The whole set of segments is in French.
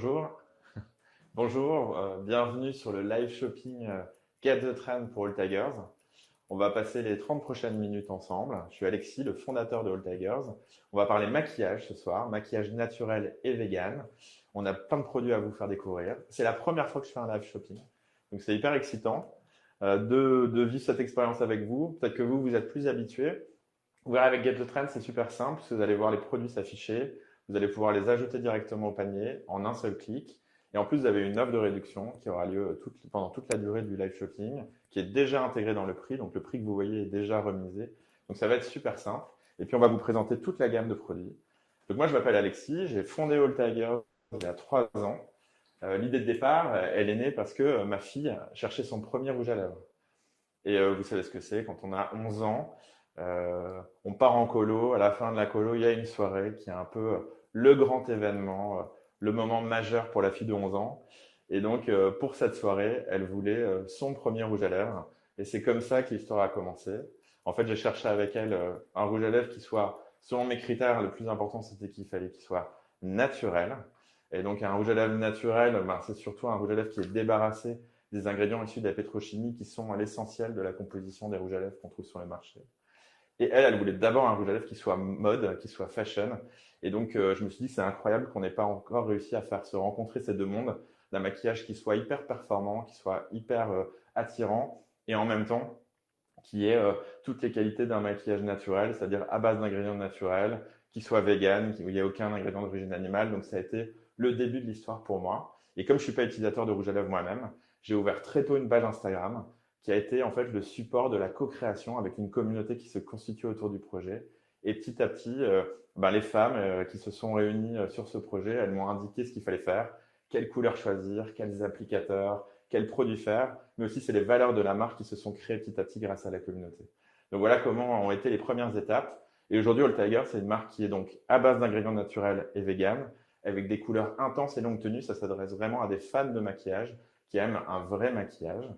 Bonjour, bonjour, bienvenue sur le live shopping Get the Trend pour All Tigers. On va passer les 30 prochaines minutes ensemble. Je suis Alexis, le fondateur de All Tigers. On va parler maquillage ce soir, maquillage naturel et vegan. On a plein de produits à vous faire découvrir. C'est la première fois que je fais un live shopping, donc c'est hyper excitant de vivre cette expérience avec vous. Peut-être que vous êtes plus habitués. Vous verrez avec Get the Trend, c'est super simple, parce que vous allez voir les produits s'afficher. Vous allez pouvoir les ajouter directement au panier en un seul clic. Et en plus, vous avez une offre de réduction qui aura lieu pendant toute la durée du live shopping, qui est déjà intégrée dans le prix. Donc, le prix que vous voyez est déjà remisé. Donc, ça va être super simple. Et puis, on va vous présenter toute la gamme de produits. Donc, moi, je m'appelle Alexis. J'ai fondé All Tiger il y a 3 ans. L'idée de départ, elle est née parce que ma fille cherchait son premier rouge à lèvres. Et vous savez ce que c'est, quand on a 11 ans, on part en colo. À la fin de la colo, il y a une soirée qui est un peu le grand événement, le moment majeur pour la fille de 11 ans. Et donc, pour cette soirée, elle voulait son premier rouge à lèvres. Et c'est comme ça que l'histoire a commencé. En fait, j'ai cherché avec elle un rouge à lèvres qui soit, selon mes critères, le plus important, c'était qu'il fallait qu'il soit naturel. Et donc, un rouge à lèvres naturel, ben, c'est surtout un rouge à lèvres qui est débarrassé des ingrédients issus de la pétrochimie qui sont à l'essentiel de la composition des rouges à lèvres qu'on trouve sur le marché. Et elle voulait d'abord un rouge à lèvres qui soit mode, qui soit fashion. Et donc, je me suis dit que c'est incroyable qu'on n'ait pas encore réussi à faire se rencontrer ces deux mondes, d'un maquillage qui soit hyper performant, qui soit hyper attirant, et en même temps, qui ait toutes les qualités d'un maquillage naturel, c'est-à-dire à base d'ingrédients naturels, qui soit vegan, où il n'y a aucun ingrédient d'origine animale. Donc, ça a été le début de l'histoire pour moi. Et comme je ne suis pas utilisateur de rouge à lèvres moi-même, j'ai ouvert très tôt une page Instagram qui a été en fait le support de la co-création avec une communauté qui se constitue autour du projet. Et petit à petit, les femmes qui se sont réunies sur ce projet, elles m'ont indiqué ce qu'il fallait faire, quelles couleurs choisir, quels applicateurs, quels produits faire, mais aussi c'est les valeurs de la marque qui se sont créées petit à petit grâce à la communauté. Donc voilà comment ont été les premières étapes. Et aujourd'hui, All Tiger, c'est une marque qui est donc à base d'ingrédients naturels et vegan, avec des couleurs intenses et longue tenue. Ça s'adresse vraiment à des fans de maquillage qui aiment un vrai maquillage.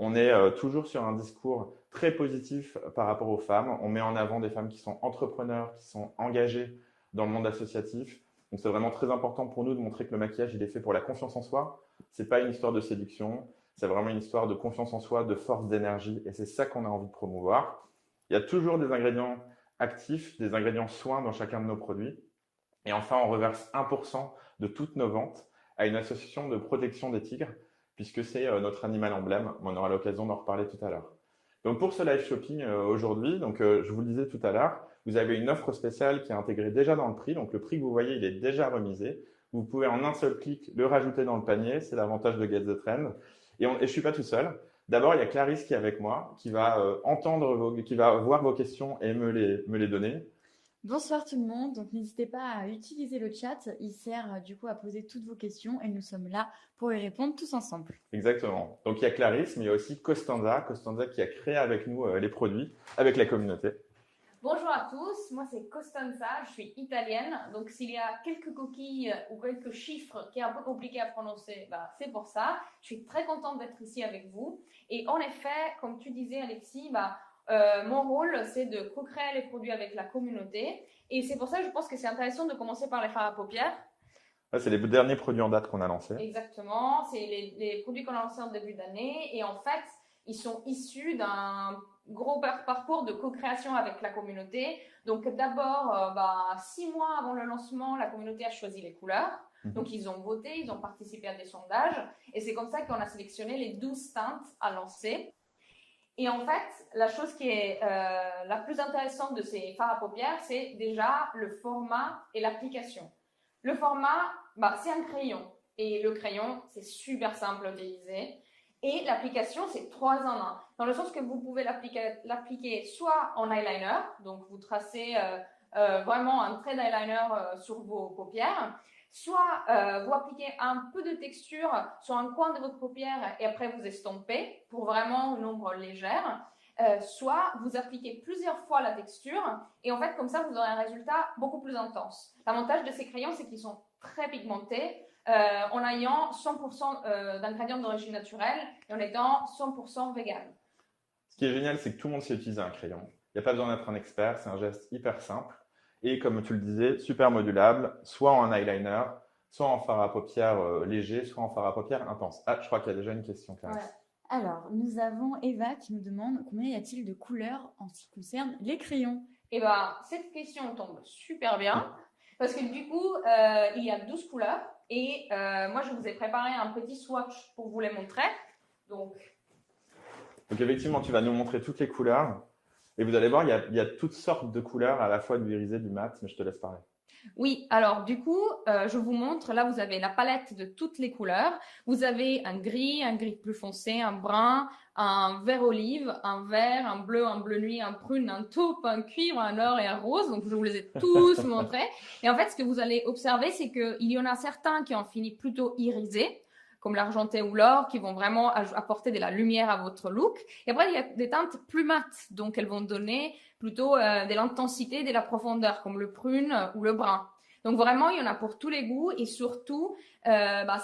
On est toujours sur un discours très positif par rapport aux femmes. On met en avant des femmes qui sont entrepreneurs, qui sont engagées dans le monde associatif. Donc c'est vraiment très important pour nous de montrer que le maquillage il est fait pour la confiance en soi. C'est pas une histoire de séduction, c'est vraiment une histoire de confiance en soi, de force d'énergie, et c'est ça qu'on a envie de promouvoir. Il y a toujours des ingrédients actifs, des ingrédients soins dans chacun de nos produits. Et enfin, on reverse 1% de toutes nos ventes à une association de protection des tigres, puisque c'est notre animal emblème. On aura l'occasion d'en reparler tout à l'heure. Donc pour ce live shopping aujourd'hui, je vous le disais tout à l'heure, vous avez une offre spéciale qui est intégrée déjà dans le prix. Donc le prix que vous voyez, il est déjà remisé. Vous pouvez en un seul clic le rajouter dans le panier. C'est l'avantage de Get the Trend. Et je ne suis pas tout seul. D'abord, il y a Clarisse qui est avec moi, qui va qui va voir vos questions et me les donner. Bonsoir tout le monde, donc n'hésitez pas à utiliser le chat, il sert du coup à poser toutes vos questions et nous sommes là pour y répondre tous ensemble. Exactement. Donc il y a Clarisse, mais il y a aussi Costanza qui a créé avec nous les produits, avec la communauté. Bonjour à tous, moi c'est Costanza, je suis italienne, donc s'il y a quelques coquilles ou quelques chiffres qui est un peu compliqué à prononcer, c'est pour ça. Je suis très contente d'être ici avec vous. Et en effet, comme tu disais Alexis, mon rôle c'est de co-créer les produits avec la communauté. Et c'est pour ça que je pense que c'est intéressant de commencer par les fards à paupières. Ouais, c'est les derniers produits en date qu'on a lancés. Exactement, c'est les produits qu'on a lancés en début d'année. Et en fait, ils sont issus d'un gros parcours de co-création avec la communauté. Donc d'abord, 6 mois avant le lancement, la communauté a choisi les couleurs. Donc ils ont voté, ils ont participé à des sondages. Et c'est comme ça qu'on a sélectionné les 12 teintes à lancer. Et en fait, la chose qui est la plus intéressante de ces fards à paupières, c'est déjà le format et l'application. Le format, c'est un crayon. Et le crayon, c'est super simple à utiliser. Et l'application, c'est 3 en 1. Dans le sens que vous pouvez l'appliquer soit en eyeliner, donc vous tracez vraiment un trait d'eyeliner sur vos paupières, soit vous appliquez un peu de texture sur un coin de votre paupière et après vous estompez pour vraiment une ombre légère. Soit vous appliquez plusieurs fois la texture et en fait comme ça vous aurez un résultat beaucoup plus intense. L'avantage de ces crayons c'est qu'ils sont très pigmentés en ayant 100% d'ingrédients d'origine naturelle et en étant 100% vegan. Ce qui est génial, c'est que tout le monde sait utiliser un crayon. Il n'y a pas besoin d'être un expert, c'est un geste hyper simple. Et comme tu le disais, super modulable, soit en eyeliner, soit en fard à paupières léger, soit en fard à paupières intense. Ah, je crois qu'il y a déjà une question, Clarisse. Ouais. Alors, nous avons Eva qui nous demande combien y a-t-il de couleurs en ce qui concerne les crayons? Et ben, cette question tombe super bien parce que du coup, il y a 12 couleurs et moi, je vous ai préparé un petit swatch pour vous les montrer. Donc effectivement, tu vas nous montrer toutes les couleurs. Et vous allez voir, il y a toutes sortes de couleurs, à la fois du irisé, du mat, mais je te laisse parler. oui, alors du coup, je vous montre, là vous avez la palette de toutes les couleurs. Vous avez un gris plus foncé, un brun, un vert olive, un vert, un bleu nuit, un prune, un taupe, un cuivre, un or et un rose. Donc je vous les ai tous montrés. Et en fait, ce que vous allez observer, c'est qu'il y en a certains qui ont fini plutôt irisés, comme l'argenté ou l'or, qui vont vraiment apporter de la lumière à votre look. Et après, il y a des teintes plus mates, donc elles vont donner plutôt de l'intensité, de la profondeur, comme le prune ou le brun. Donc vraiment, il y en a pour tous les goûts et surtout, c'est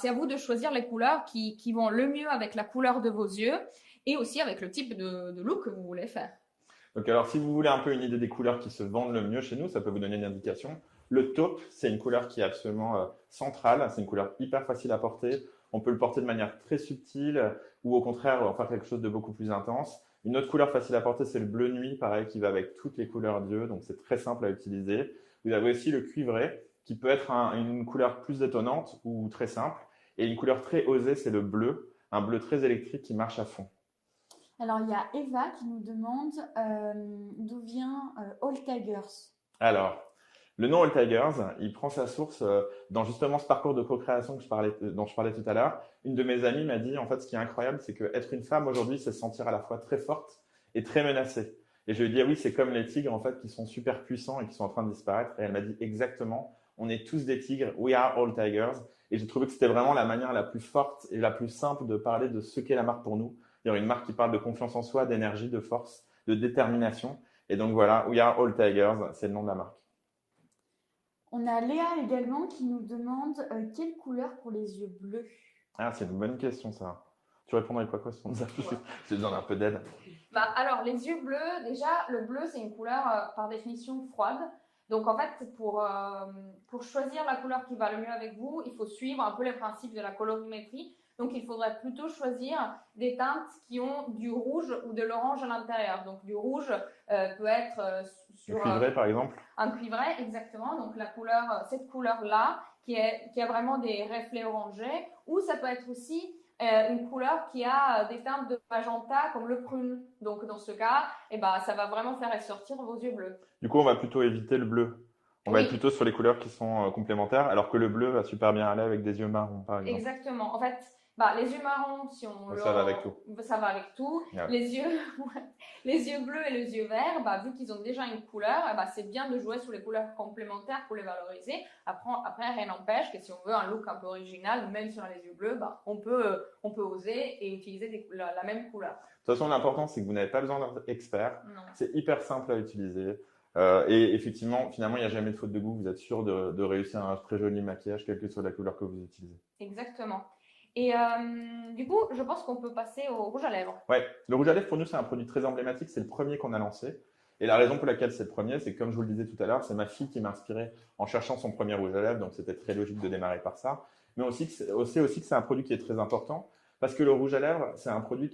à vous de choisir les couleurs qui vont le mieux avec la couleur de vos yeux et aussi avec le type de look que vous voulez faire. Donc alors, si vous voulez un peu une idée des couleurs qui se vendent le mieux chez nous, ça peut vous donner une indication. Le taupe, c'est une couleur qui est absolument centrale, c'est une couleur hyper facile à porter. On peut le porter de manière très subtile ou au contraire en faire quelque chose de beaucoup plus intense. Une autre couleur facile à porter, c'est le bleu nuit, pareil, qui va avec toutes les couleurs d'yeux, donc c'est très simple à utiliser. Vous avez aussi le cuivré, qui peut être une couleur plus étonnante ou très simple. Et une couleur très osée, c'est le bleu, un bleu très électrique qui marche à fond. Alors, il y a Eva qui nous demande d'où vient All Tigers. Alors, le nom All Tigers, il prend sa source dans justement ce parcours de co-création dont je parlais tout à l'heure. Une de mes amies m'a dit, en fait, ce qui est incroyable, c'est qu'être une femme aujourd'hui, c'est se sentir à la fois très forte et très menacée. Et je lui ai dit, ah oui, c'est comme les tigres, en fait, qui sont super puissants et qui sont en train de disparaître. Et elle m'a dit, exactement, on est tous des tigres, we are all tigers. Et j'ai trouvé que c'était vraiment la manière la plus forte et la plus simple de parler de ce qu'est la marque pour nous. Il y a une marque qui parle de confiance en soi, d'énergie, de force, de détermination. Et donc voilà, we are all tigers, c'est le nom de la marque. On a Léa également qui nous demande quelle couleur pour les yeux bleus. Ah, c'est une bonne question, ça. Tu répondrais quoi si on nous a Ouais. J'ai besoin d'un peu d'aide. Alors, les yeux bleus, déjà, le bleu, c'est une couleur par définition froide. Donc, en fait, pour choisir la couleur qui va le mieux avec vous, il faut suivre un peu les principes de la colorimétrie. Donc, il faudrait plutôt choisir des teintes qui ont du rouge ou de l'orange à l'intérieur. Donc, du rouge peut être sur Du cuivré, par exemple. un cuivré, exactement. Donc, cette couleur-là, qui a vraiment des reflets orangés. Ou ça peut être aussi une couleur qui a des teintes de magenta comme le prune. Donc dans ce cas, ça va vraiment faire ressortir vos yeux bleus. Du coup, on va plutôt éviter le bleu. On va Oui. être plutôt sur les couleurs qui sont complémentaires, alors que le bleu va super bien aller avec des yeux marrons, par exemple. Exactement. En fait, les yeux marrons, si on Ça va avec tout. Ça va avec tout. Ouais. Les yeux bleus et les yeux verts, vu qu'ils ont déjà une couleur, c'est bien de jouer sur les couleurs complémentaires pour les valoriser. Après, rien n'empêche que si on veut un look un peu original, même si on a les yeux bleus, on peut oser et utiliser la même couleur. De toute façon, l'important, c'est que vous n'avez pas besoin d'être expert. Non. C'est hyper simple à utiliser. Et effectivement, finalement, il n'y a jamais de faute de goût. Vous êtes sûr de réussir un très joli maquillage, quelle que soit la couleur que vous utilisez. Exactement. Et du coup, je pense qu'on peut passer au rouge à lèvres. Ouais, le rouge à lèvres, pour nous, c'est un produit très emblématique. C'est le premier qu'on a lancé. Et la raison pour laquelle c'est le premier, c'est que, comme je vous le disais tout à l'heure, c'est ma fille qui m'a inspiré en cherchant son premier rouge à lèvres. Donc, c'était très logique de démarrer par ça. Mais aussi que c'est un produit qui est très important parce que le rouge à lèvres, c'est un produit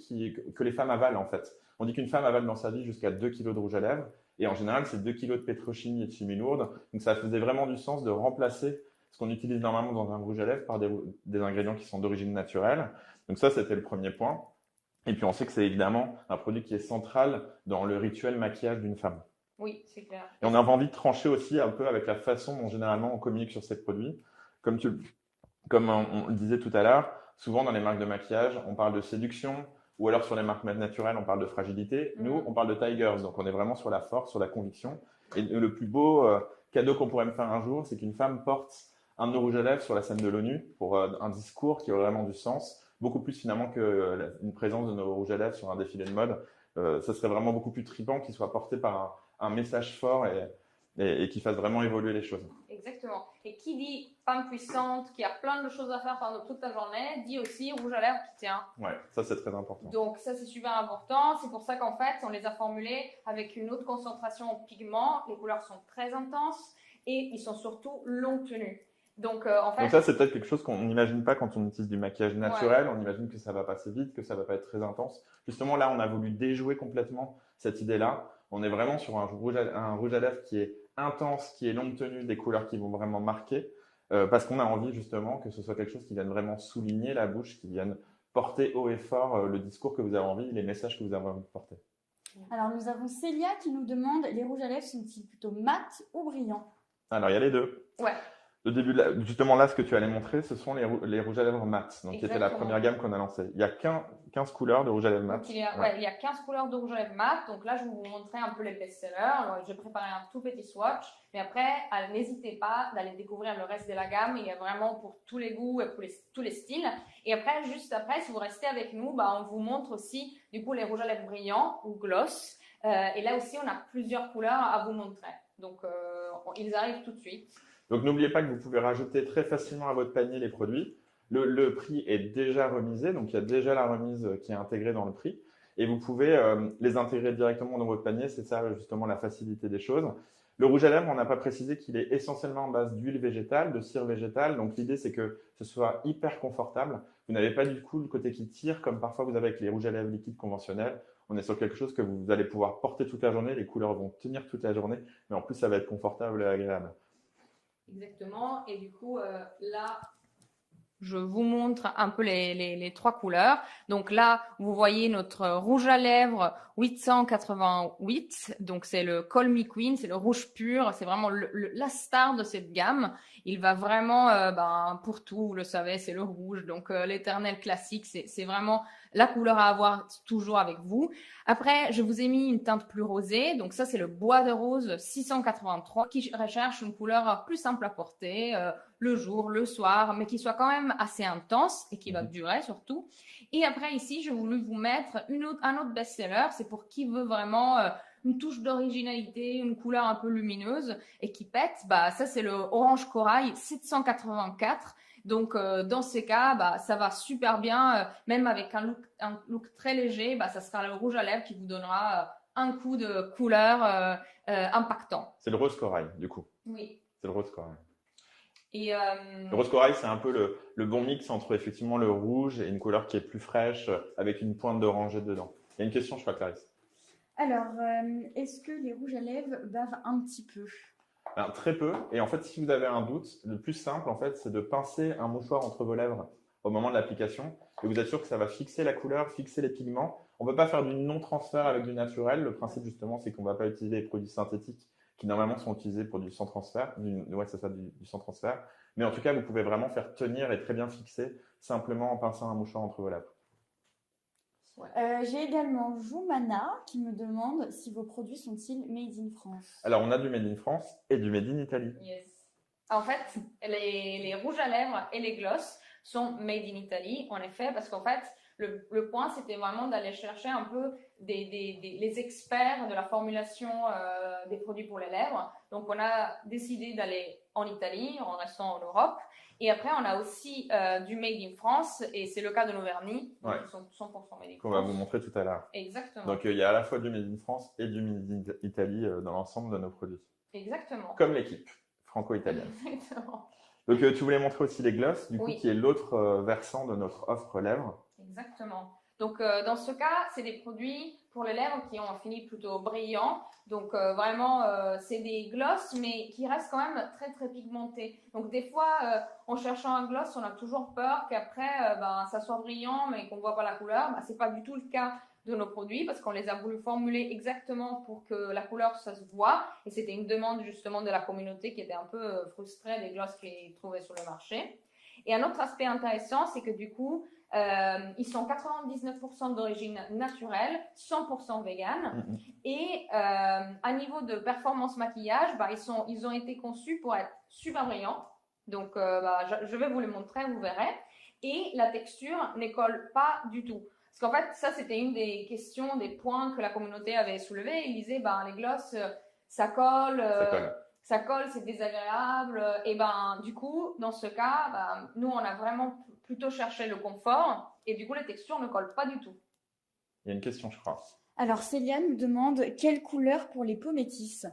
que les femmes avalent, en fait. On dit qu'une femme avale dans sa vie jusqu'à 2 kg de rouge à lèvres. Et en général, c'est 2 kg de pétrochimie et de chimie lourde. Donc, ça faisait vraiment du sens de remplacer ce qu'on utilise normalement dans un rouge à lèvres par des ingrédients qui sont d'origine naturelle. Donc ça, c'était le premier point. Et puis, on sait que c'est évidemment un produit qui est central dans le rituel maquillage d'une femme. Oui, c'est clair. Et on avait envie de trancher aussi un peu avec la façon dont généralement on communique sur ces produits. Comme on le disait tout à l'heure, souvent dans les marques de maquillage, on parle de séduction, ou alors sur les marques naturelles, on parle de fragilité. Nous, on parle de Tigers, donc on est vraiment sur la force, sur la conviction. Et le plus beau cadeau qu'on pourrait me faire un jour, c'est qu'une femme porte un de nos rouges à lèvres sur la scène de l'ONU pour un discours qui a vraiment du sens, beaucoup plus finalement qu'une présence de nos rouges à lèvres sur un défilé de mode. Ça serait vraiment beaucoup plus trippant qu'il soit porté par un message fort et qui fasse vraiment évoluer les choses. Exactement. Et qui dit femme puissante, qui a plein de choses à faire pendant toute la journée, dit aussi rouge à lèvres qui tient. Ouais, ça c'est très important. Donc ça c'est super important. C'est pour ça qu'en fait on les a formulés avec une haute concentration en pigments. Les couleurs sont très intenses et ils sont surtout long tenus. Donc, en fait, Donc ça, c'est peut-être quelque chose qu'on n'imagine pas quand on utilise du maquillage naturel. On imagine que ça va passer vite, que ça va pas être très intense. Justement, là, on a voulu déjouer complètement cette idée-là. On est vraiment sur un rouge à lèvres qui est intense, qui est longue tenue, des couleurs qui vont vraiment marquer, parce qu'on a envie justement que ce soit quelque chose qui vienne vraiment souligner la bouche, qui vienne porter haut et fort le discours que vous avez envie, les messages que vous avez envie de porter. Alors, nous avons Célia qui nous demande, les rouges à lèvres sont-ils plutôt mat ou brillants? Alors, il y a les deux. ouais. Le début, justement là, ce que tu allais montrer, ce sont les rouges à lèvres mat, donc qui était la Exactement. première gamme qu'on a lancée. Il y a 15 couleurs de rouge à lèvres mat. Donc, il y a 15 couleurs de rouge à lèvres mat. Donc là, je vais vous montrer un peu les best-sellers. Alors, j'ai préparé un tout petit swatch. Mais après, n'hésitez pas d'aller découvrir le reste de la gamme. Il y a vraiment pour tous les goûts et pour tous les styles. Et après, juste après, si vous restez avec nous, on vous montre aussi du coup les rouges à lèvres brillants ou gloss. Et là aussi, on a plusieurs couleurs à vous montrer. Donc, ils arrivent tout de suite. Donc n'oubliez pas que vous pouvez rajouter très facilement à votre panier les produits. Le prix est déjà remisé, donc il y a déjà la remise qui est intégrée dans le prix. Et vous pouvez les intégrer directement dans votre panier, c'est ça justement la facilité des choses. Le rouge à lèvres, on n'a pas précisé qu'il est essentiellement en base d'huile végétale, de cire végétale. Donc l'idée, c'est que ce soit hyper confortable. Vous n'avez pas du coup le côté qui tire, comme parfois vous avez avec les rouges à lèvres liquides conventionnels. On est sur quelque chose que vous allez pouvoir porter toute la journée. Les couleurs vont tenir toute la journée, mais en plus, ça va être confortable et agréable. Exactement. Et du coup, là, je vous montre un peu les trois couleurs. Donc là, vous voyez notre rouge à lèvres 888. Donc c'est le Call Me Queen, c'est le rouge pur. C'est vraiment la star de cette gamme. Il va vraiment pour tout, vous le savez, c'est le rouge. Donc l'éternel classique, c'est vraiment la couleur à avoir toujours avec vous. Après, je vous ai mis une teinte plus rosée. Donc ça, c'est le bois de rose 683 qui recherche une couleur plus simple à porter le jour, le soir, mais qui soit quand même assez intense et qui va durer surtout. Et après ici, j'ai voulu vous mettre un autre best-seller. C'est pour qui veut vraiment une touche d'originalité, une couleur un peu lumineuse et qui pète. Ça, c'est le Orange Corail 784. Donc, dans ces cas, ça va super bien, même avec un look très léger, ça sera le rouge à lèvres qui vous donnera un coup de couleur impactant. C'est le rose corail, du coup. Oui. C'est le rose corail. Et le rose corail, c'est un peu le bon mix entre effectivement le rouge et une couleur qui est plus fraîche, avec une pointe d'oranger dedans. Il y a une question, je crois, Clarisse. Alors, est-ce que les rouges à lèvres bavent un petit peu? Alors, très peu. Et en fait, si vous avez un doute, le plus simple, en fait, c'est de pincer un mouchoir entre vos lèvres au moment de l'application. Et vous êtes sûr que ça va fixer la couleur, fixer les pigments. On ne peut pas faire du non-transfert avec du naturel. Le principe, justement, c'est qu'on ne va pas utiliser des produits synthétiques qui, normalement, sont utilisés pour du sans transfert. Ouais, c'est ça, du sans transfert. Mais en tout cas, vous pouvez vraiment faire tenir et très bien fixer simplement en pinçant un mouchoir entre vos lèvres. J'ai également Joumana qui me demande si vos produits sont-ils made in France. Alors, on a du made in France et du made in Italy. Yes. En fait, les rouges à lèvres et les gloss sont made in Italy, en effet, parce qu'en fait, le point, c'était vraiment d'aller chercher un peu les experts de la formulation des produits pour les lèvres. Donc, on a décidé d'aller en Italie, en restant en Europe. Et après, on a aussi du made in France, et c'est le cas de nos vernis, qui sont 100% made in France. Qu'on va vous montrer tout à l'heure. Exactement. Donc, il y a à la fois du made in France et du made in Italy dans l'ensemble de nos produits. Exactement. Comme l'équipe franco-italienne. Exactement. Donc, tu voulais montrer aussi les gloss, du coup, qui est l'autre versant de notre offre lèvres. Exactement. Donc, dans ce cas, c'est des produits pour les lèvres qui ont un fini plutôt brillant. Donc, vraiment, c'est des gloss, mais qui restent quand même très, très pigmentés. Donc, des fois, en cherchant un gloss, on a toujours peur qu'après, ça soit brillant, mais qu'on ne voit pas la couleur. Ce n'est pas du tout le cas de nos produits parce qu'on les a voulu formuler exactement pour que la couleur, ça se voit. Et c'était une demande justement de la communauté qui était un peu frustrée des gloss qu'ils trouvaient sur le marché. Et un autre aspect intéressant, c'est que du coup, ils sont 99% d'origine naturelle, 100% vegan. Et à niveau de performance maquillage, ils ont été conçus pour être super brillants. Donc, je vais vous les montrer, vous verrez. Et la texture ne colle pas du tout. Parce qu'en fait, ça, c'était une des questions, des points que la communauté avait soulevé. Ils disaient, les gloss, ça colle. Ça colle, c'est désagréable. Et du coup, dans ce cas, nous, on a vraiment plutôt cherché le confort. Et du coup, les textures ne collent pas du tout. Il y a une question, je crois. Alors, Célia nous demande quelle couleur pour les peaux métisses.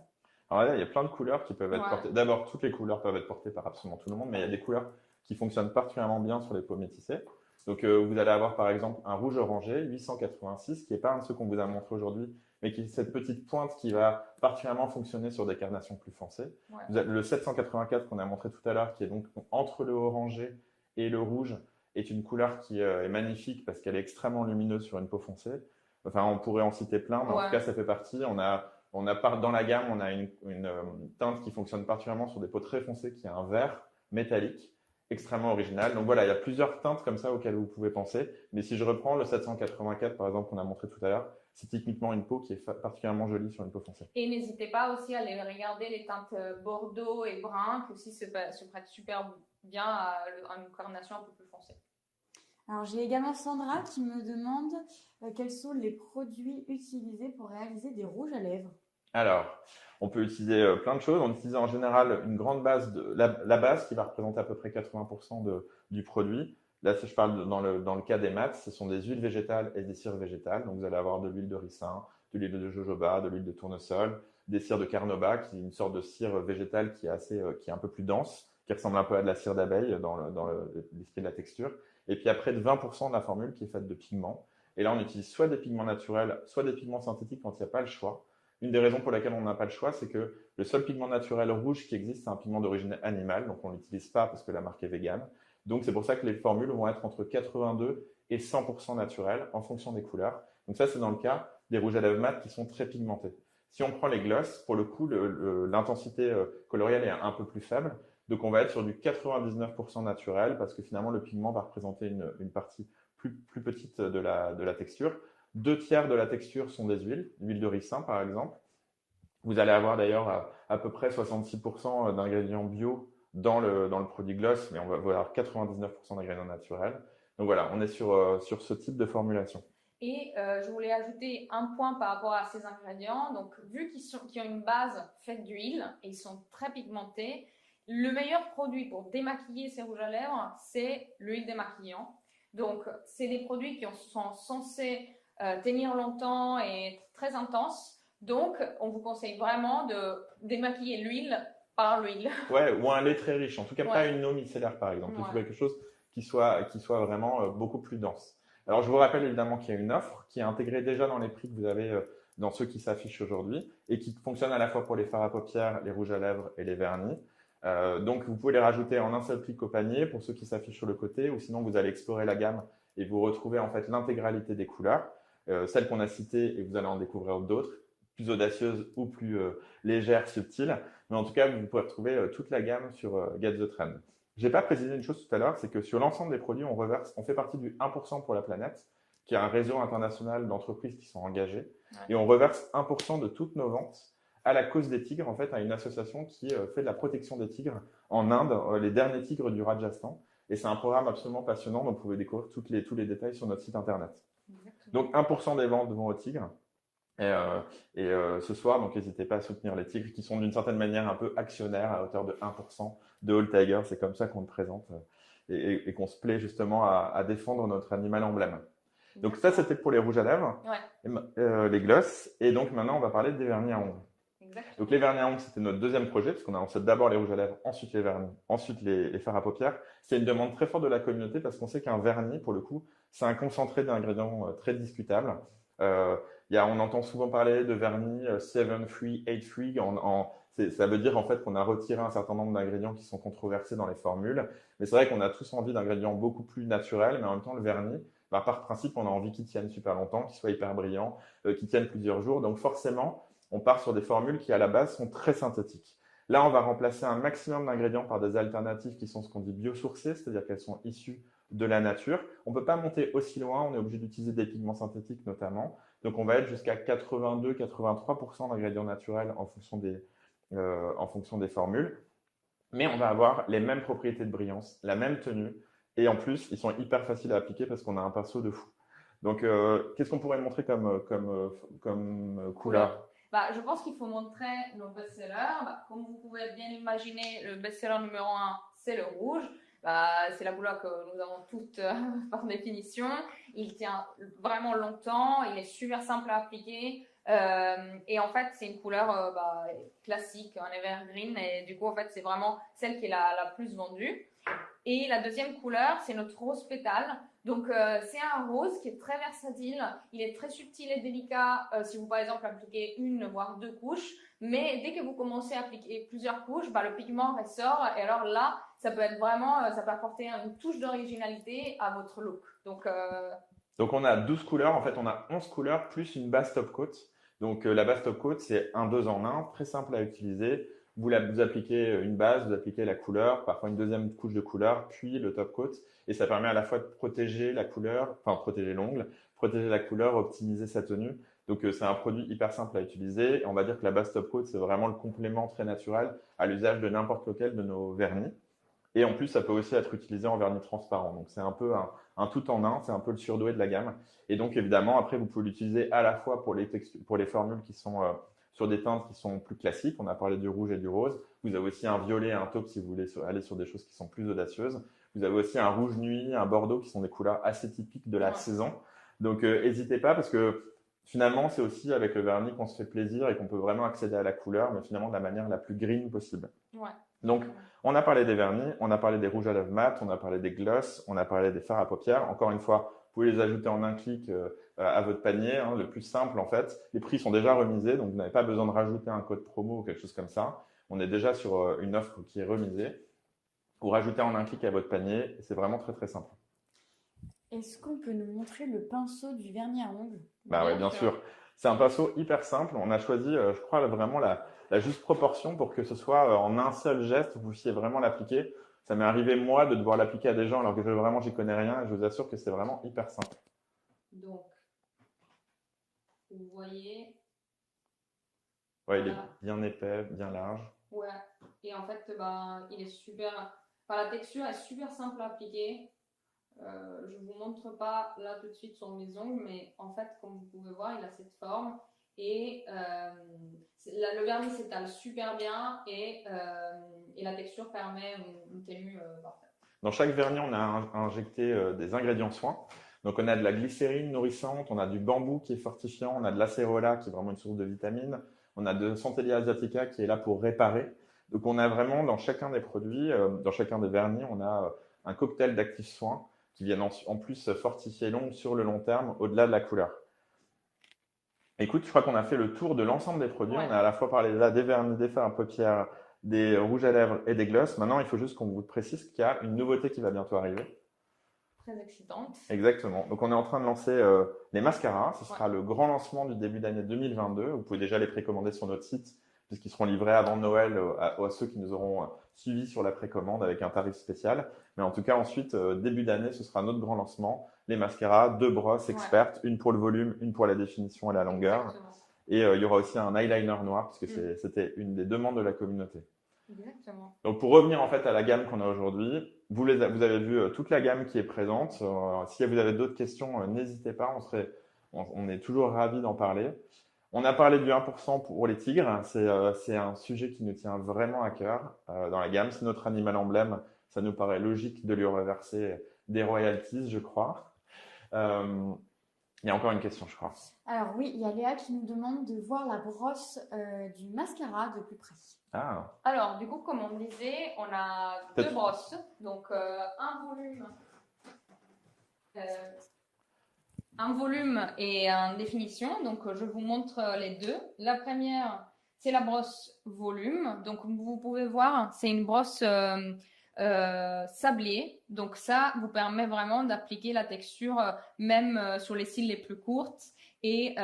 Alors là, il y a plein de couleurs qui peuvent être Ouais. portées. D'abord, toutes les couleurs peuvent être portées par absolument tout le monde, mais il y a des couleurs qui fonctionnent particulièrement bien sur les peaux métissées. Donc, vous allez avoir par exemple un rouge orangé 886, qui n'est pas un de ceux qu'on vous a montré aujourd'hui, mais qui est cette petite pointe qui va particulièrement fonctionner sur des carnations plus foncées. Ouais. Vous avez le 784 qu'on a montré tout à l'heure, qui est donc entre le orangé et le rouge, est une couleur qui est magnifique parce qu'elle est extrêmement lumineuse sur une peau foncée. Enfin, on pourrait en citer plein, mais en tout cas, ça fait partie. Dans la gamme, on a une teinte qui fonctionne particulièrement sur des peaux très foncées, qui est un vert métallique, extrêmement original. Donc voilà, il y a plusieurs teintes comme ça auxquelles vous pouvez penser. Mais si je reprends le 784, par exemple, qu'on a montré tout à l'heure, c'est typiquement une peau qui est particulièrement jolie sur une peau foncée. Et n'hésitez pas aussi à aller regarder les teintes bordeaux et brun, qui aussi se prêtent super bien à une carnation un peu plus foncée. Alors, j'ai également Sandra qui me demande quels sont les produits utilisés pour réaliser des rouges à lèvres. Alors, on peut utiliser plein de choses. On utilise en général une grande base, la base qui va représenter à peu près 80% du produit. Là, si je parle dans le cas des mats, ce sont des huiles végétales et des cires végétales. Donc, vous allez avoir de l'huile de ricin, de l'huile de jojoba, de l'huile de tournesol, des cires de carnauba, qui est une sorte de cire végétale qui est un peu plus dense, qui ressemble un peu à de la cire d'abeille dans l'esprit de la texture. Et puis après, de 20% de la formule qui est faite de pigments. Et là, on utilise soit des pigments naturels, soit des pigments synthétiques quand il n'y a pas le choix. Une des raisons pour lesquelles on n'a pas le choix, c'est que le seul pigment naturel rouge qui existe, c'est un pigment d'origine animale, donc on ne l'utilise pas parce que la marque est végane. Donc c'est pour ça que les formules vont être entre 82 et 100% naturelles en fonction des couleurs. Donc ça, c'est dans le cas des rouges à lèvres mat qui sont très pigmentés. Si on prend les gloss, pour le coup, l'intensité colorielle est un peu plus faible. Donc on va être sur du 99% naturel parce que finalement, le pigment va représenter une partie plus petite de la texture. 2 tiers de la texture sont des huiles, l'huile de ricin par exemple. Vous allez avoir d'ailleurs à peu près 66% d'ingrédients bio dans le produit gloss, mais on va avoir 99% d'ingrédients naturels. Donc voilà, on est sur ce type de formulation. Et je voulais ajouter un point par rapport à ces ingrédients. Donc, vu qu'ils ont une base faite d'huile et ils sont très pigmentés, le meilleur produit pour démaquiller ces rouges à lèvres, c'est l'huile démaquillant. Donc, c'est des produits qui sont censés tenir longtemps et être très intenses. Donc, on vous conseille vraiment de démaquiller l'huile par l'huile. Ouais, ou un lait très riche. En tout cas, Ouais. pas une eau micellaire, par exemple. Il faut Ouais. quelque chose qui soit vraiment beaucoup plus dense. Alors, je vous rappelle évidemment qu'il y a une offre qui est intégrée déjà dans les prix que vous avez dans ceux qui s'affichent aujourd'hui et qui fonctionne à la fois pour les fards à paupières, les rouges à lèvres et les vernis. Donc, vous pouvez les rajouter en un seul clic au panier pour ceux qui s'affichent sur le côté, ou sinon vous allez explorer la gamme et vous retrouvez en fait l'intégralité des couleurs, celles qu'on a citées, et vous allez en découvrir d'autres, plus audacieuses ou plus légères, subtiles. Mais en tout cas, vous pouvez retrouver toute la gamme sur Get the Trend. Je n'ai pas précisé une chose tout à l'heure, c'est que sur l'ensemble des produits, on fait partie du 1% pour la planète, qui est un réseau international d'entreprises qui sont engagées. Ouais. Et on reverse 1% de toutes nos ventes à la cause des tigres, en fait, à une association qui fait de la protection des tigres en Inde, les derniers tigres du Rajasthan. Et c'est un programme absolument passionnant, donc vous pouvez découvrir tous les détails sur notre site internet. Exactement. Donc 1% des ventes vont aux tigres. Et ce soir, donc n'hésitez pas à soutenir les tigres qui sont d'une certaine manière un peu actionnaires à hauteur de 1% de All Tiger. C'est comme ça qu'on le présente et qu'on se plaît justement à défendre notre animal emblème. Donc ça, c'était pour les rouges à lèvres, ouais. Les gloss. Et donc maintenant, on va parler des vernis à ongles. Exactement. Donc les vernis à ongles, c'était notre deuxième projet, parce qu'on a lancé d'abord les rouges à lèvres, ensuite les vernis, ensuite les fards à paupières. C'est une demande très forte de la communauté parce qu'on sait qu'un vernis, pour le coup, c'est un concentré d'ingrédients très discutable. On entend souvent parler de vernis 7-free, 8-free. Ça veut dire en fait qu'on a retiré un certain nombre d'ingrédients qui sont controversés dans les formules. Mais c'est vrai qu'on a tous envie d'ingrédients beaucoup plus naturels, mais en même temps, le vernis, par principe, on a envie qu'il tienne super longtemps, qu'il soit hyper brillant, qu'il tienne plusieurs jours. Donc forcément, on part sur des formules qui à la base sont très synthétiques. Là, on va remplacer un maximum d'ingrédients par des alternatives qui sont ce qu'on dit biosourcées, c'est-à-dire qu'elles sont issues de la nature. On ne peut pas monter aussi loin, on est obligé d'utiliser des pigments synthétiques notamment. Donc on va être jusqu'à 82-83% d'ingrédients naturels en fonction des formules. Mais on va avoir les mêmes propriétés de brillance, la même tenue. Et en plus, ils sont hyper faciles à appliquer parce qu'on a un pinceau de fou. Donc, qu'est-ce qu'on pourrait montrer comme couleur ? Je pense qu'il faut montrer nos best-sellers. Comme vous pouvez bien imaginer, le best-seller numéro 1, c'est le rouge. C'est la couleur que nous avons toutes par définition. Il tient vraiment longtemps, il est super simple à appliquer. Et en fait, c'est une couleur classique, un evergreen. Et du coup, en fait, c'est vraiment celle qui est la plus vendue. Et la deuxième couleur, c'est notre rose pétale. Donc, c'est un rose qui est très versatile. Il est très subtil et délicat si vous, par exemple, appliquez une, voire deux couches. Mais dès que vous commencez à appliquer plusieurs couches, le pigment ressort. Et alors là, ça peut être vraiment, ça peut apporter une touche d'originalité à votre look. Donc on a 12 couleurs, en fait on a 11 couleurs plus une base top coat. Donc la base top coat c'est un 2 en 1, très simple à utiliser. Vous appliquez une base, vous appliquez la couleur, parfois une deuxième couche de couleur, puis le top coat. Et ça permet à la fois de protéger la couleur, enfin protéger l'ongle, protéger la couleur, optimiser sa tenue. Donc c'est un produit hyper simple à utiliser. Et on va dire que la base top coat c'est vraiment le complément très naturel à l'usage de n'importe lequel de nos vernis. Et en plus, ça peut aussi être utilisé en vernis transparent. Donc, c'est un peu un tout en un, c'est un peu le surdoué de la gamme. Et donc, évidemment, après, vous pouvez l'utiliser à la fois pour les formules qui sont sur des teintes qui sont plus classiques. On a parlé du rouge et du rose. Vous avez aussi un violet et un taupe si vous voulez aller sur des choses qui sont plus audacieuses. Vous avez aussi un rouge nuit, un bordeaux qui sont des couleurs assez typiques de la saison. Donc, n'hésitez pas parce que finalement, c'est aussi avec le vernis qu'on se fait plaisir et qu'on peut vraiment accéder à la couleur, mais finalement de la manière la plus green possible. Ouais. Donc, on a parlé des vernis, on a parlé des rouges à lèvres mat, on a parlé des glosses, on a parlé des fards à paupières. Encore une fois, vous pouvez les ajouter en un clic à votre panier. Hein, le plus simple, en fait, les prix sont déjà remisés, donc vous n'avez pas besoin de rajouter un code promo ou quelque chose comme ça. On est déjà sur une offre qui est remisée. Vous rajoutez en un clic à votre panier, et c'est vraiment très très simple. Est-ce qu'on peut nous montrer le pinceau du vernis à ongles? Bah oui, bien sûr. C'est un pinceau hyper simple. On a choisi, je crois, vraiment la juste proportion pour que ce soit en un seul geste, vous puissiez vraiment l'appliquer. Ça m'est arrivé, moi, de devoir l'appliquer à des gens alors que vraiment, j'y connais rien. Et je vous assure que c'est vraiment hyper simple. Donc, vous voyez. Ouais, il est bien épais, bien large. Ouais. Et en fait, il est super. La texture est super simple à appliquer. Je vous montre pas là tout de suite sur mes ongles, mais en fait, comme vous pouvez voir, il a cette forme et le vernis s'étale super bien et la texture permet une tenue parfaite. Dans chaque vernis, on a injecté des ingrédients soins. Donc, on a de la glycérine nourrissante, on a du bambou qui est fortifiant, on a de l'acérola qui est vraiment une source de vitamines, on a de Centellia asiatica qui est là pour réparer. Donc, on a vraiment dans chacun des produits, dans chacun des vernis, on a un cocktail d'actifs soins qui viennent en plus fortifier l'ongle sur le long terme au-delà de la couleur. Écoute, je crois qu'on a fait le tour de l'ensemble des produits. Ouais. On a à la fois parlé là des vernis, des fards à paupières, des rouges à lèvres et des glosses. Maintenant, il faut juste qu'on vous précise qu'il y a une nouveauté qui va bientôt arriver. Très excitante. Exactement. Donc, on est en train de lancer les mascaras. Ce sera le grand lancement du début d'année 2022. Vous pouvez déjà les précommander sur notre site puisqu'ils seront livrés avant Noël à ceux qui nous auront suivis sur la précommande avec un tarif spécial. Mais en tout cas, ensuite, début d'année, ce sera notre grand lancement. Les mascaras, 2 brosses expertes, une pour le volume, une pour la définition et la longueur. Exactement. Et il y aura aussi un eyeliner noir puisque c'était une des demandes de la communauté. Exactement. Donc, pour revenir en fait à la gamme qu'on a aujourd'hui, vous avez vu toute la gamme qui est présente. Si vous avez d'autres questions, n'hésitez pas. On est toujours ravis d'en parler. On a parlé du 1% pour les tigres. C'est un sujet qui nous tient vraiment à cœur dans la gamme. C'est notre animal emblème. Ça nous paraît logique de lui reverser des royalties, je crois. Il y a encore une question, je crois. Alors oui, il y a Léa qui nous demande de voir la brosse du mascara de plus près. Ah. Alors, du coup, comme on disait, on a 2 brosses. Donc, un volume et une définition. Donc, je vous montre les deux. La première, c'est la brosse volume. Donc, vous pouvez voir, c'est une brosse sablée. Donc, ça vous permet vraiment d'appliquer la texture même sur les cils les plus courtes et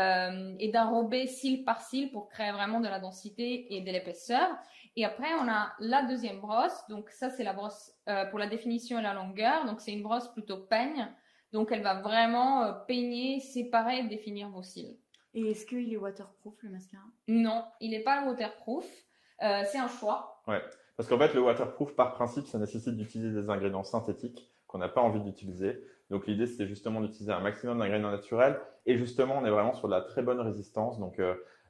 d'enrober cil par cil pour créer vraiment de la densité et de l'épaisseur. Et après, on a la deuxième brosse. Donc, ça, c'est la brosse pour la définition et la longueur. Donc, c'est une brosse plutôt peigne. Donc, elle va vraiment peigner, séparer et définir vos cils. Et est-ce qu'il est waterproof, le mascara? Non, il n'est pas waterproof. C'est un choix. Ouais, parce qu'en fait, le waterproof, par principe, ça nécessite d'utiliser des ingrédients synthétiques qu'on n'a pas envie d'utiliser. Donc, l'idée, c'était justement d'utiliser un maximum d'ingrédients naturels. Et justement, on est vraiment sur de la très bonne résistance. Donc,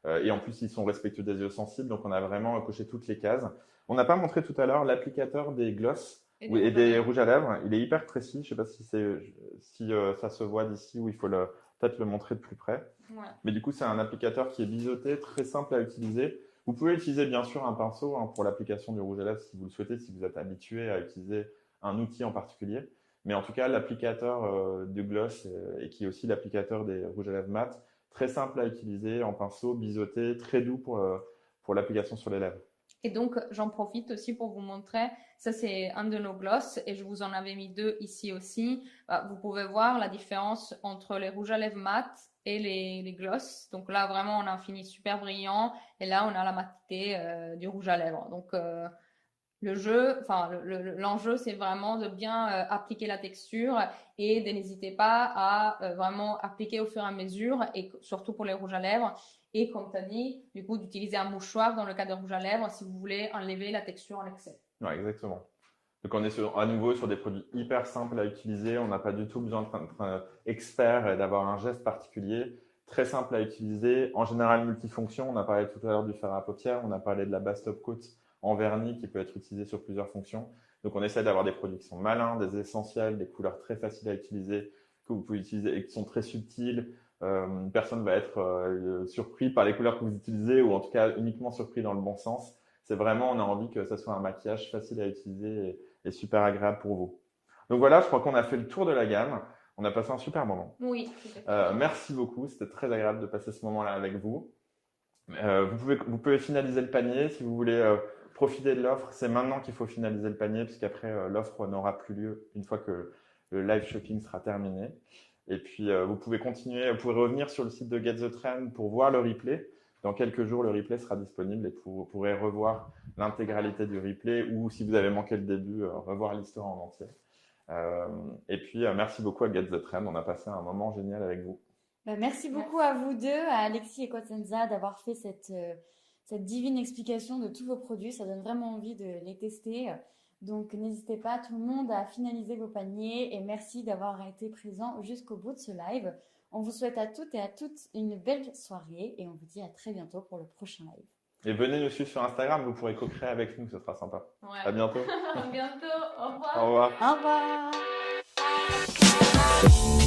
et en plus, ils sont respectueux des yeux sensibles. Donc, on a vraiment coché toutes les cases. On n'a pas montré tout à l'heure l'applicateur des glosses. Oui, et des rouges à lèvres. Il est hyper précis. Je sais pas si ça se voit d'ici ou il faut peut-être le montrer de plus près. Ouais. Mais du coup, c'est un applicateur qui est biseauté, très simple à utiliser. Vous pouvez utiliser bien sûr un pinceau pour l'application du rouge à lèvres si vous le souhaitez, si vous êtes habitué à utiliser un outil en particulier. Mais en tout cas, l'applicateur de gloss et qui est aussi l'applicateur des rouges à lèvres mat, très simple à utiliser en pinceau, biseauté, très doux pour l'application sur les lèvres. Et donc, j'en profite aussi pour vous montrer, ça c'est un de nos gloss et je vous en avais mis 2 ici aussi. Vous pouvez voir la différence entre les rouges à lèvres mat et les gloss. Donc là, vraiment, on a un fini super brillant et là, on a la matité du rouge à lèvres. Donc, l'enjeu, c'est vraiment de bien appliquer la texture et n'hésitez pas à vraiment appliquer au fur et à mesure et surtout pour les rouges à lèvres. Et comme tu as dit, du coup, d'utiliser un mouchoir dans le cas de rouge à lèvres si vous voulez enlever la texture en excès. Ouais, exactement. Donc on est à nouveau sur des produits hyper simples à utiliser. On n'a pas du tout besoin d'être expert et d'avoir un geste particulier. Très simple à utiliser. En général, multifonction. On a parlé tout à l'heure du fer à paupières. On a parlé de la base top coat en vernis qui peut être utilisé sur plusieurs fonctions. Donc on essaie d'avoir des produits qui sont malins, des essentiels, des couleurs très faciles à utiliser, que vous pouvez utiliser et qui sont très subtiles. Personne va être surpris par les couleurs que vous utilisez ou en tout cas uniquement surpris dans le bon sens. C'est vraiment, on a envie que ça soit un maquillage facile à utiliser et super agréable pour vous. Donc voilà, je crois qu'on a fait le tour de la gamme. On a passé un super moment. Oui. Merci beaucoup, c'était très agréable de passer ce moment-là avec vous. Vous pouvez finaliser le panier si vous voulez profiter de l'offre. C'est maintenant qu'il faut finaliser le panier puisqu'après l'offre n'aura plus lieu une fois que le live shopping sera terminé. Et puis vous pouvez revenir sur le site de Get the Trend pour voir le replay. Dans quelques jours, le replay sera disponible et vous pourrez revoir l'intégralité du replay ou si vous avez manqué le début, revoir l'histoire en entier. Et puis merci beaucoup à Get the Trend. On a passé un moment génial avec vous. Merci beaucoup à vous deux, à Alexis et Cosenza, d'avoir fait cette divine explication de tous vos produits. Ça donne vraiment envie de les tester. Donc, n'hésitez pas, tout le monde, à finaliser vos paniers. Et merci d'avoir été présent jusqu'au bout de ce live. On vous souhaite à toutes et à toutes une belle soirée. Et on vous dit à très bientôt pour le prochain live. Et venez nous suivre sur Instagram. Vous pourrez co-créer avec nous. Ce sera sympa. Ouais. À bientôt. À bientôt. Au revoir. Au revoir. Au revoir.